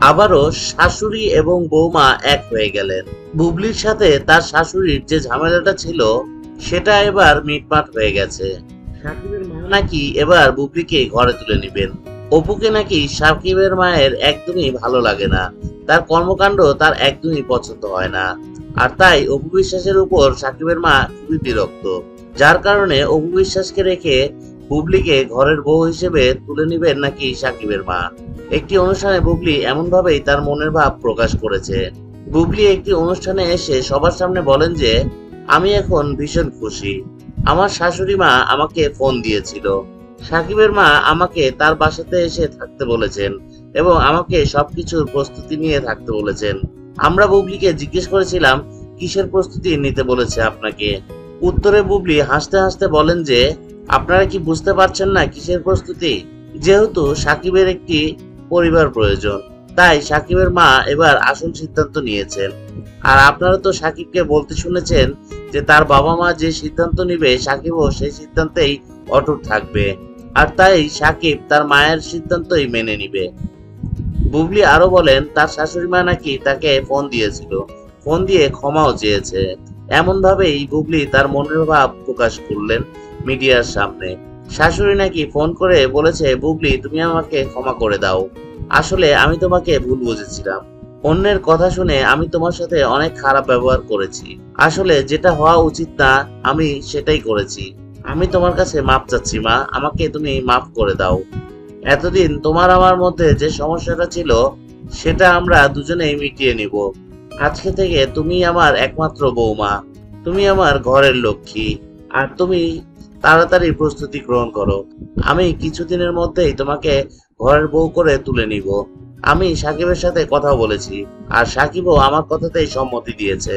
আবারও শাশুড়ি এবং বৌমা এক হয়ে গেলেন। বুবলির সাথে তার শাশুড়ির যে ঝামেলাটা ছিল সেটা এবার মিটমাট হয়ে গেছে। সাকিবের মা নাকি এবার বুবলিকে ঘরে তুলে নিবেন। অপুকে নাকি সাকিবের মায়ের একদমই ভালো লাগে না, তার কর্মকাণ্ড তার একদমই পছন্দ হয় না। আর তাই অপু বিশ্বাসের উপর সাকিবের মা খুবই বিরক্ত, যার কারণে অপু বিশ্বাসকে রেখে বুবলিকে ঘরের বউ হিসেবে তুলে নিবেন নাকি সাকিবের মা। একটি অনুষ্ঠানে বুবলি এমন ভাবেই তার মনের ভাব প্রকাশ করেছে। বুবলি একটি অনুষ্ঠানে এসে সবার সামনে বলেন যে, আমি এখন ভীষণ খুশি। আমার শাশুড়ি মা আমাকে ফোন দিয়েছিল, সাকিবের মা আমাকে তার বাসাতে এসে থাকতে বলেছেন এবং আমাকে সবকিছুর প্রস্তুতি নিয়ে থাকতে বলেছেন। আমরা বুবলিকে জিজ্ঞেস করেছিলাম কিসের প্রস্তুতি নিতে বলেছে আপনাকে। উত্তরে বুবলি হাসতে হাসতে বলেন যে, আপনারা কি বুঝতে পারছেন না কিসের প্রস্তুতি? যেহেতু সাকিবের একটি পরিবার প্রয়োজন, তাই সাকিবের মা এবার আসল সিদ্ধান্ত নিয়েছেন। আর আপনারা তো সাকিবকে বলতে শুনেছেন যে তার বাবা মা যে সিদ্ধান্ত নিবে সাকিবও সেই সিদ্ধান্তেই অটুট থাকবে, আর তাই সাকিব তার মায়ের সিদ্ধান্তই মেনে নিবে। বুবলি আরো বলেন তার শাশুড়ি মা নাকি তাকে ফোন দিয়েছিল, ফোন দিয়ে ক্ষমাও চেয়েছে। এমন ভাবেই বুবলি তার মনের ভাব প্রকাশ করলেন মিডিয়ার সামনে। শাশুড়ি নাকি ফোন করে বলেছে, বুবলি তুমি আমাকে ক্ষমা করে দাও, আসলে আমি তোমাকে ভুল বুঝেছিলাম। অন্যের কথা শুনে আমি তোমার সাথে অনেক খারাপ ব্যবহার করেছি, আসলে যেটা হওয়া উচিত না আমি সেটাই করেছি। আমি তোমার কাছে মাপ চাচ্ছি মা, আমাকে তুমি মাফ করে দাও। এতদিন তোমার আমার মধ্যে যে সমস্যাটা ছিল সেটা আমরা দুজনেই মিটিয়ে নিব। আজকে থেকে তুমি আমার একমাত্র বৌমা, তুমি আমার ঘরের লক্ষ্মী। আর তুমি তাড়াতাড়ি প্রস্তুতি গ্রহণ করো, আমি কিছুদিনের মধ্যেই তোমাকে ঘরের বউ করে তুলে নিব। আমি সাকিবের সাথে কথা বলেছি, আর সাকিবও আমার কথাতেই সম্মতি দিয়েছে।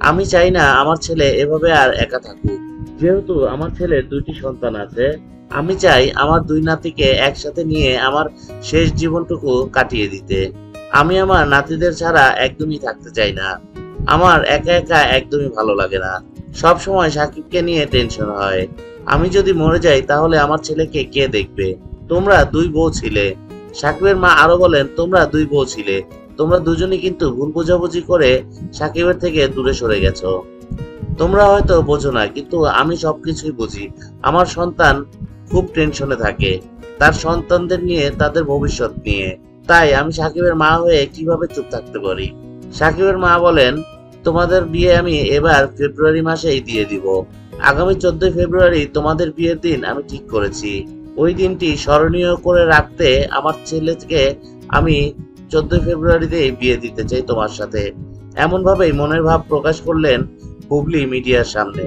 আমি চাই না আমার ছেলে এভাবে আর একা থাকুক। যেহেতু আমার ছেলের 2টি সন্তান আছে, আমি চাই আমার 2 নাতিকে একসাথে নিয়ে আমার শেষ জীবনটুকু কাটিয়ে দিতে। আমি আমার নাতিদের ছাড়া একদমই থাকতে চাই না। আমার একা একা একদমই ভালো লাগে না, সব সময় সাকিবকে নিয়ে টেনশন হয়। আমি যদি মরে যাই তাহলে আমার ছেলেকে কে দেখবে? তোমরা 2 বউ ছিলে। সাকিবের মা আরো বলেন, তোমরা 2 বউ ছিলে, তোমরা দুজনই কিন্তু ভুল বোঝাবুঝি করে সাকিবের থেকে দূরে সরে গেছো। তোমরা হয়তো বোঝো না, কিন্তু আমি সবকিছুই বুঝি। আমার সন্তান খুব টেনশনে থাকে, তার সন্তানদের নিয়ে, তাদের ভবিষ্যৎ নিয়ে। তাই আমি সাকিবের মা হয়ে কিভাবে চুপ থাকতে পারি? সাকিবের মা বলেন, তোমাদের বিয়ে আমি এবার ফেব্রুয়ারি মাসেই দিয়ে দিব। আগামী 14 ফেব্রুয়ারি তোমাদের বিয়ের দিন আমি ঠিক করেছি। ওই দিনটি স্মরণীয় করে রাখতে আমার ছেলেকে আমি 14 ফেব্রুয়ারিতে বিয়ে দিতে চাই তোমার সাথে। এমন ভাবেই মনের ভাব প্রকাশ করলেন বুবলি মিডিয়ার সামনে।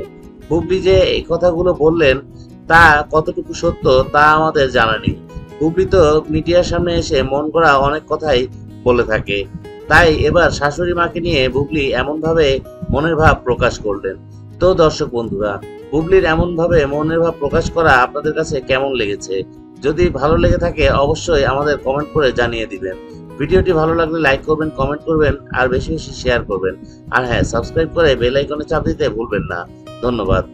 বুবলি যে এই কথাগুলো বললেন তা কতটুকু সত্য তা আমাদের জানা নেই। বুবলি তো মিডিয়ার সামনে এসে মন করা অনেক কথাই বলে থাকে, তাই এবার শাশুড়ি মাকে নিয়ে বুবলি এমন ভাবে মনের ভাব প্রকাশ করলেন। তো দর্শক বন্ধুরা, বুবলির এমন ভাবে মনের ভাব প্রকাশ করা আপনাদের কাছে কেমন লেগেছে? যদি ভালো লেগে থাকে অবশ্যই আমাদের কমেন্ট করে জানিয়ে দিবেন। ভিডিওটি ভালো লাগলে লাইক করবেন, কমেন্ট করবেন, আর বেশি বেশি শেয়ার করবেন। আর হ্যাঁ, সাবস্ক্রাইব করে বেল আইকনে চাপ দিতে ভুলবেন না। ধন্যবাদ।